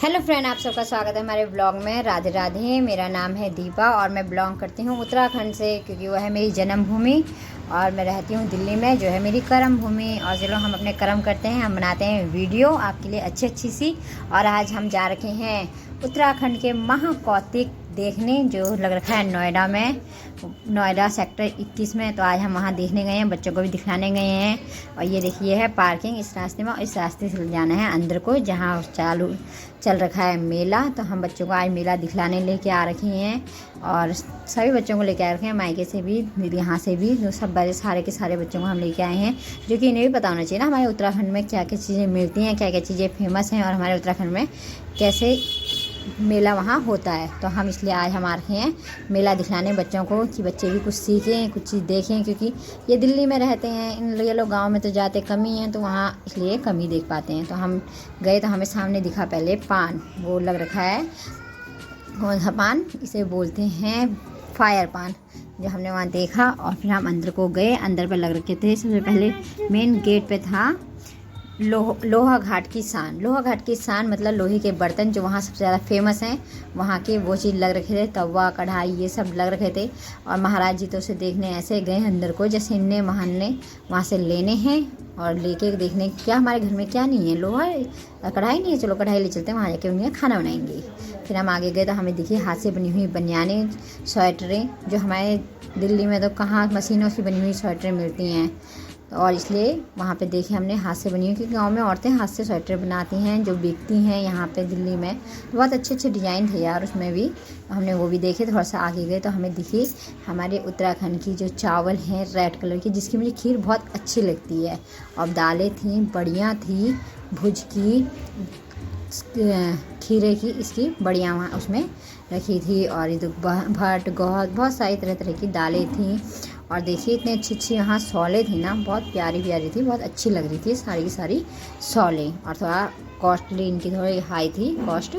Hello friend, आप सबका स्वागत है हमारे ब्लॉग में। राधे राधे। मेरा नाम है दीपा और मैं बिलोंग करती हूँ उत्तराखंड से, क्योंकि वह है मेरी जन्मभूमि और मैं रहती हूँ दिल्ली में, जो है मेरी कर्म भूमि। और चलो हम अपने कर्म करते हैं, हम बनाते हैं वीडियो आपके लिए अच्छी सी। और आज हम जा रखे हैं उत्तराखंड के महाकौतिक देखने, जो लग रखा है नोएडा में, नोएडा सेक्टर 21 में। तो आज हम वहाँ देखने गए हैं, बच्चों को भी दिखाने गए हैं। और ये देखिए है पार्किंग इस रास्ते में, और इस रास्ते से जाना है अंदर को, जहाँ चल रखा है मेला। तो हम बच्चों को आज मेला दिखलाने लेके आ रखे हैं, और सभी बच्चों को लेके आ रखे हैं, मायके से भी, यहाँ से भी, जो सब बड़े सारे के सारे बच्चों को हम लेके आए हैं, जो कि इन्हें भी पता होना चाहिए ना हमारे उत्तराखंड में क्या क्या चीज़ें मिलती हैं, क्या क्या चीज़ें फेमस हैं, और हमारे उत्तराखंड में कैसे मेला वहाँ होता है। तो हम इसलिए आज हम आ रहे हैं मेला दिखलाने बच्चों को, कि बच्चे भी कुछ सीखें, कुछ चीज़ देखें, क्योंकि ये दिल्ली में रहते हैं, ये लोग गांव में तो जाते कम ही हैं, तो वहाँ इसलिए कम ही देख पाते हैं। तो हम गए तो हमें सामने दिखा पहले पान, वो लग रखा है कौन सा पान, इसे बोलते हैं फायर पान, जो हमने वहाँ देखा। और फिर हम अंदर को गए, अंदर पर लग रखे थे। सबसे पहले मेन गेट पे था लोहा घाट की सान। लोहा घाट की सान मतलब लोहे के बर्तन, जो वहाँ सबसे ज़्यादा फेमस हैं, वहाँ के वो चीज़ लग रखे थे, तवा कढ़ाई ये सब लग रखे थे। और महाराज जी तो उसे देखने ऐसे गए अंदर को, जैसे इनने महान ने वहाँ से लेने हैं और लेके देखने क्या हमारे घर में क्या नहीं है, लोहा कढ़ाई नहीं है, चलो कढ़ाई ले चलते हैं, वहाँ जाके उन्हें खाना बनाएंगे। फिर हम आगे गए तो हमें दिखी हाथ से बनी हुई बनियानें, स्वेटरें, जो हमारे दिल्ली में तो कहाँ मशीनों से बनी हुई स्वेटरें मिलती हैं। और इसलिए वहाँ पे देखे हमने हाथ से बनी हुई, क्योंकि गांव में औरतें हाथ से स्वेटर बनाती हैं, जो बिकती हैं यहाँ पे दिल्ली में। बहुत अच्छे अच्छे डिज़ाइन थे यार उसमें भी, हमने वो भी देखे। थोड़ा सा आगे गए तो हमें दिखी हमारे उत्तराखंड की जो चावल हैं रेड कलर की, जिसकी मुझे खीर बहुत अच्छी लगती है। और दालें थी, बढ़िया थी, भुज की, खीरे की, इसकी बढ़िया वहाँ उसमें रखी थी। और ये भट गौत, बहुत सारी तरह तरह की दालें थी। और देखिए इतनी अच्छी अच्छी यहाँ सौलें थी ना, बहुत प्यारी प्यारी थी, बहुत अच्छी लग रही थी सारी की सारी सौलें। और थोड़ा कॉस्टली इनकी थोड़ी हाई थी कॉस्ट।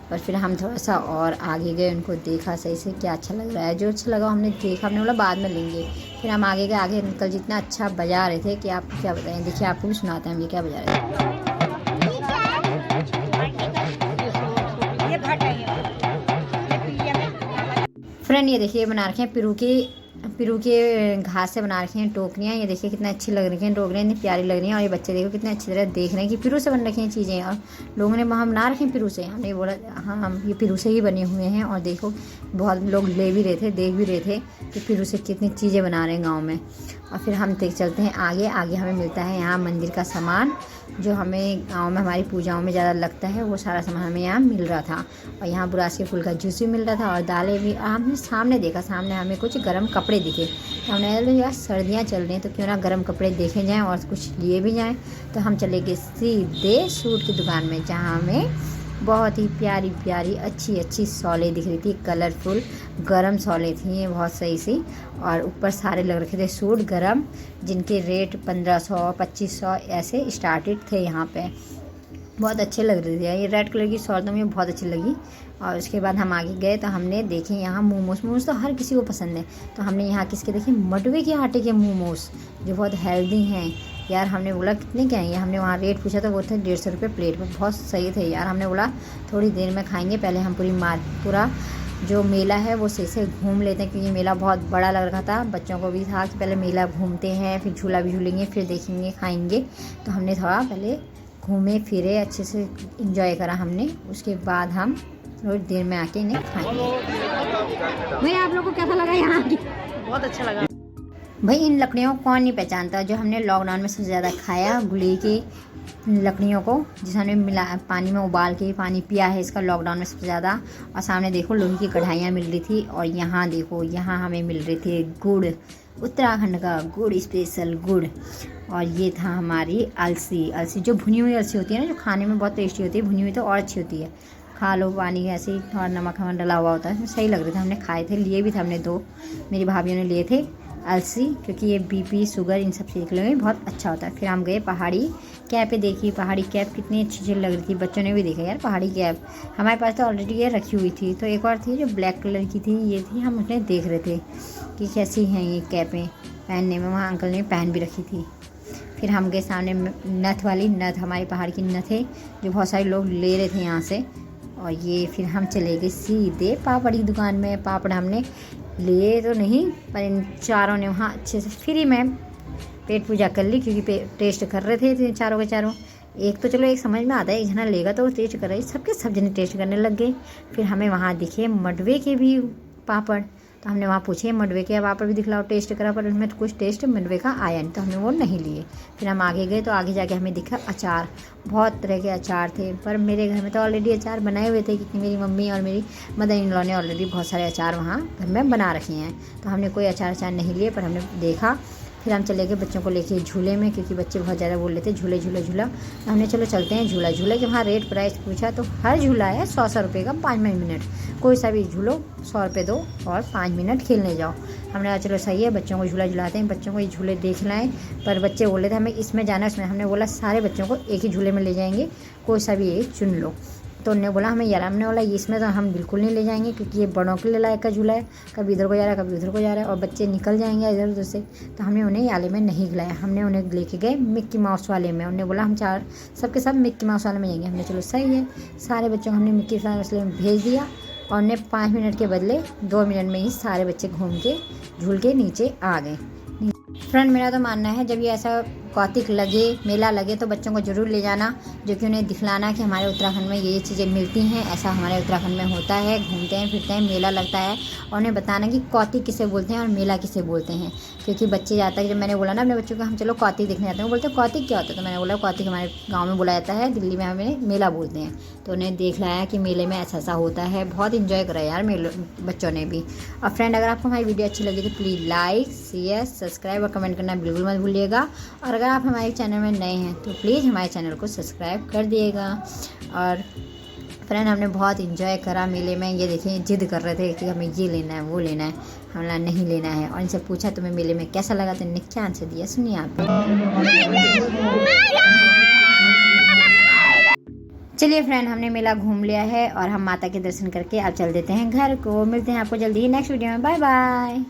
पर फिर हम थोड़ा सा और आगे गए, उनको देखा सही से क्या अच्छा लग रहा है, जो अच्छा लगा हमने देखा, हमने बोला बाद में लेंगे। फिर हम आगे गए, आगे अंकल जितना अच्छा बजा रहे थे कि आपको क्या बताएं। देखिए आपको भी सुनाते हैं हम ये क्या बजा रहे थे। फ्रेंड ये देखिए बना रखे हैं पिरू के घास से बना रखी हैं टोकरियाँ। ये देखिए कितने अच्छी लग रही हैं टोकरियाँ, इतनी प्यारी लग रही हैं। और ये बच्चे देखो कितने अच्छी तरह देख रहे हैं कि पिरू से बन रखी हैं चीज़ें। और लोगों ने वहाँ बना रखे हैं पिरू से, हमने बोला हाँ हम ये पिरू से ही बने हुए हैं। और देखो बहुत लोग ले भी रहे थे, देख भी रहे थे कि पिरू से कितनी चीज़ें बना रहे हैं गाँव में। और फिर हम देख चलते हैं आगे। आगे हमें मिलता है यहाँ मंदिर का सामान, जो हमें गांव में हमारी पूजाओं में ज़्यादा लगता है, वो सारा सामान हमें यहाँ मिल रहा था। और यहाँ बुरास के फूल का जूस भी मिल रहा था, और दालें भी। हमने सामने देखा, सामने हमें कुछ गर्म कपड़े दिखे। तो हमने यार सर्दियाँ चल रही हैं, तो क्यों ना गर्म कपड़े देखे जाएँ और कुछ लिए भी जाएँ। तो हम चले गए सीधे सूट की दुकान में, जहाँ हमें बहुत ही प्यारी प्यारी अच्छी अच्छी सौलें दिख रही थी, कलरफुल गरम सौलें थी ये बहुत सही सी। और ऊपर सारे लग रखे थे सूट गरम, जिनके रेट 1500 2500 ऐसे स्टार्टेड थे यहाँ पे। बहुत अच्छे लग रहे थे। ये रेड कलर की शॉल तो मुझे बहुत अच्छी लगी। और उसके बाद हम आगे गए तो हमने देखे यहाँ मोमोज तो हर किसी को पसंद है। तो हमने यहाँ किसके देखे, मडवे के आटे के मोमोज, जो बहुत हेल्दी हैं यार। हमने बोला कितने क्या हैं ये, हमने वहाँ रेट पूछा तो वो थे 150 रुपये प्लेट पर, बहुत सही थे यार। हमने बोला थोड़ी देर में खाएंगे, पहले हम पूरा जो मेला है वो सही से घूम लेते हैं, क्योंकि मेला बहुत बड़ा लग रहा था। बच्चों को भी था कि पहले मेला घूमते हैं, फिर झूला भी झूलेंगे, फिर देखेंगे खाएंगे। तो हमने थोड़ा पहले घूमे फिरे, अच्छे से इंजॉय करा हमने। उसके बाद हम थोड़ी देर में आके इन्हें खाएंगे। भाई आप लोगों को कैसा लगा यहाँ की? बहुत अच्छा लगा भाई इन लकड़ियों को कौन नहीं पहचानता, जो हमने लॉकडाउन में सबसे ज़्यादा खाया, गुली की लकड़ियों को, जिसे हमने मिला पानी में उबाल के पानी पिया है इसका लॉकडाउन में सबसे ज़्यादा। और सामने देखो लोहे की कढ़ाइयाँ मिल रही थी। और यहाँ देखो यहाँ हमें मिल रही थी गुड़, उत्तराखंड का गुड़, स्पेशल गुड़। और ये था हमारी अलसी जो भुनी हुई अलसी होती है ना, जो खाने में बहुत टेस्टी होती है, भुनी हुई तो और अच्छी होती है। खा लो पानी ऐसे ही, थोड़ा नमक वमक डला हुआ होता है, सही लग रहे थे। हमने खाए थे, लिए भी थे हमने 2, मेरी भाभीयों ने लिए थे अलसी, क्योंकि ये बीपी शुगर इन सब चीज़ के लिए बहुत अच्छा होता है। फिर हम गए पहाड़ी कैप पे, देखी पहाड़ी कैप कितनी अच्छी अच्छी लग रही थी। बच्चों ने भी देखा यार पहाड़ी कैप, हमारे पास तो ऑलरेडी ये रखी हुई थी। तो एक और थी जो ब्लैक कलर की थी, ये थी, हम उन्हें देख रहे थे कि कैसी हैं ये कैपें पहनने में। वहाँ अंकल ने पहन भी रखी थी। फिर हम गए सामने नथ वाली, नथ हमारे पहाड़ की नथ है जो बहुत सारे लोग ले रहे थे यहाँ से। और ये फिर हम चले गए सीधे पापड़ की दुकान में। पापड़ हमने लिए तो नहीं, पर इन चारों ने वहाँ अच्छे से फ्री में पेट पूजा कर ली, क्योंकि टेस्ट कर रहे थे चारों के चारों। एक तो चलो एक समझ में आता है, एक जना लेगा तो टेस्ट कर रही, सबके सब जने टेस्ट करने लग गए। फिर हमें वहाँ दिखे मंडवे के भी पापड़, तो हमने वहाँ पूछे मंडवे के पापड़ भी दिखलाओ टेस्ट करा, पर उसमें तो कुछ टेस्ट मंडवे का आया नहीं, तो हमने वो नहीं लिए। फिर हम आगे गए तो आगे जाके हमें दिखा अचार, बहुत तरह के अचार थे, पर मेरे घर में तो ऑलरेडी अचार बनाए हुए थे, क्योंकि मेरी मम्मी और मेरी मदर इन लॉ ने ऑलरेडी बहुत सारे अचार वहाँ घर में बना रखे हैं। तो हमने कोई अचार नहीं लिए, पर हमने देखा। फिर हम चले गए बच्चों को लेके झूले में, क्योंकि बच्चे बहुत ज़्यादा बोल रहे थे झूले झूले झूला। तो हमने चलो चलते हैं झूला। झूले के वहाँ रेट प्राइस पूछा तो हर झूला है 100 रुपये का 5 मिनट, कोई सा भी झूलो 100 रुपये दो और 5 मिनट खेलने जाओ। हमने कहा चलो सही है, बच्चों को झूला झुलाते हैं, बच्चों को ये झूले देख लाएँ। पर बच्चे बोल रहे थे हमें इसमें जाना है उसमें, हमने बोला सारे बच्चों को एक ही झूले में ले जाएंगे, कोई सा भी एक चुन लो। तो उन्होंने बोला हमें यार, हमने बोला इसमें तो हम बिल्कुल नहीं ले जाएंगे, क्योंकि ये बड़ों के लिए लायक का झूला है, कभी इधर को जा रहा है कभी उधर को जा रहा है और बच्चे निकल जाएंगे इधर उधर से। तो हमने उन्हें याले में नहीं खिलाया, हमने उन्हें लेके गए मिक्की माउस वाले में। उन्होंने बोला हम चार सबके सब मिक्की माउस वाले में जाएंगे। हमने चलो सही है, सारे बच्चों को हमने मिक्की माउस वाले में भेज दिया और उन्हें 5 मिनट के बदले 2 मिनट में ही सारे बच्चे घूम के झूल के नीचे आ गए। फ्रेंड मेरा तो मानना है जब ये ऐसा कौतिक लगे, मेला लगे, तो बच्चों को ज़रूर ले जाना, जो कि उन्हें दिखलाना कि हमारे उत्तराखंड में ये चीज़ें मिलती हैं, ऐसा हमारे उत्तराखंड में होता है, घूमते हैं फिरते हैं, मेला लगता है। और उन्हें बताना कि कौतिक किसे बोलते हैं और मेला किसे बोलते हैं, क्योंकि बच्चे जाता है, जब मैंने बोला ना अपने बच्चों को हम चलो कौतिक देखने जाते हैं, वो बोलते हैं कौतिक क्या होता है, तो मैंने बोला कौतिक हमारे गाँव में बोला जाता है, दिल्ली में हमें मेला बोलते हैं। तो उन्हें देख लाया कि मेले में ऐसा ऐसा होता है, बहुत इंजॉय करा यार मेले बच्चों ने भी। और फ्रेंड अगर आपको हमारी वीडियो अच्छी लगी तो प्लीज़ लाइक शेयर सब्सक्राइब और कमेंट करना बिल्कुल मत भूलिएगा। और अगर आप हमारे चैनल में नए हैं तो प्लीज़ हमारे चैनल को सब्सक्राइब कर दिएगा। और फ्रेंड हमने बहुत इंजॉय करा मेले में। ये देखिए जिद कर रहे थे कि हमें ये लेना है वो लेना है, हमने नहीं लेना है। और इनसे पूछा तुम्हें मेले में कैसा लगा, तो इन्होंने क्या आंसर दिया सुनिए आप। चलिए फ्रेंड हमने मेला घूम लिया है और हम माता के दर्शन करके अब चल देते हैं घर को। मिलते हैं आपको जल्दी ही नेक्स्ट वीडियो में। Bye bye.